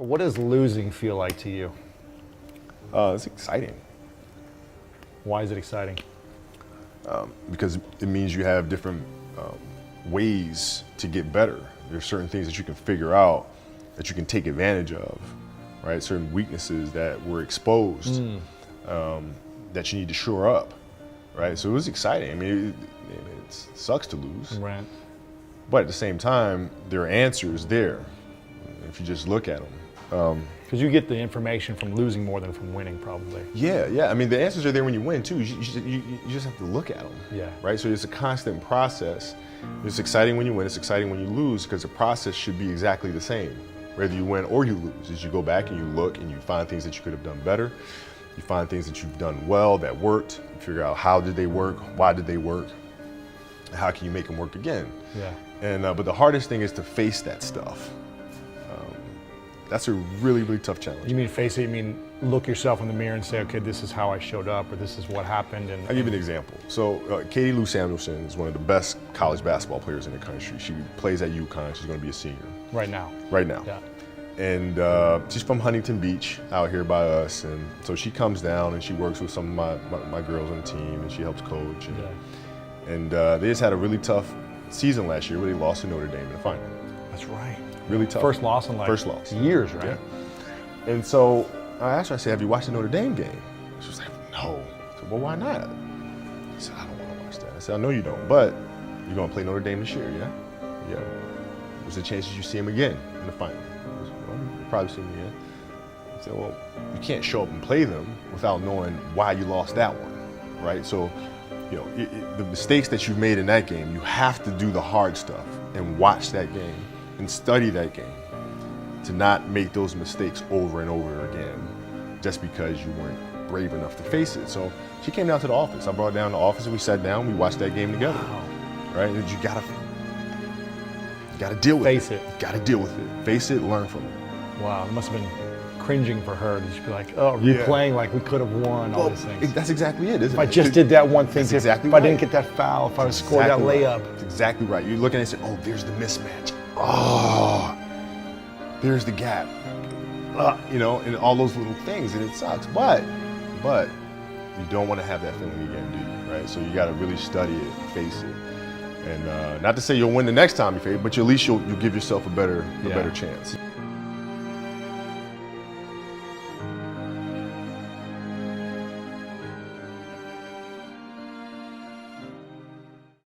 What does losing feel like to you? It's exciting Why is it exciting? because it means you have different ways to get better. There's certain things that you can figure out that you can take advantage of, right? Certain weaknesses that were exposed that you need to shore up, right? So it was exciting. I mean, it sucks to lose, Right. but at the same time, there are answers there if you just look at them. Because you get the information from losing more than from winning, probably. Yeah. I mean, the answers are there when you win too. You just have to look at them. Yeah. Right. So it's a constant process. It's exciting when you win. It's exciting when you lose because the process should be exactly the same, whether you win or you lose. As you go back and you look and you find things that you could have done better. You find things that you've done well that worked. You figure out how did they work, why did they work, how can you make them work again. Yeah. And but the hardest thing is to face that stuff. That's a really, really tough challenge. You mean face it, you mean look yourself in the mirror and say, okay, this is how I showed up, or this is what happened. And I'll give you an example. So Katie Lou Samuelson is one of the best college basketball players in the country. She plays at UConn. She's going to be a senior. Right now. Right now. Yeah. And she's from Huntington Beach, out here by us. And so she comes down and she works with some of my girls on the team, and she helps coach. And they just had a really tough season last year where they lost to Notre Dame in the final. That's right. Really tough. First loss in like years, right? Yeah. And so I asked her, I said, have you watched the Notre Dame game? She was like, no. I said, well, why not? I said, I don't want to watch that. I said, I know you don't, but you're going to play Notre Dame this year, yeah? Yeah. There's a chance that you see him again in the final. I said, well, you'll probably see him again. I said, well, you can't show up and play them without knowing why you lost that one, right? So, you know, the mistakes that you've made in that game, you have to do the hard stuff and watch that game and study that game to not make those mistakes over and over again just because you weren't brave enough to face it. So she came down to the office. I brought her down to the office and we sat down, we watched that game together. Wow. Right? And you gotta deal with it. Face it. You gotta deal with it. Face it, learn from it. Wow, it must have been cringing for her to just be like, oh, replaying like we could have won, all these things. That's exactly it, isn't If it? I just did that one thing, That's exactly if I right. didn't get that foul, if I would scored that layup. That's exactly right. You're looking and saying, oh, there's the mismatch. Oh, there's the gap. You know, and all those little things, and it sucks. But you don't want to have that feeling again, do you? Right? So you got to really study it, face it, and not to say you'll win the next time you face it, but at least you'll give yourself a better chance.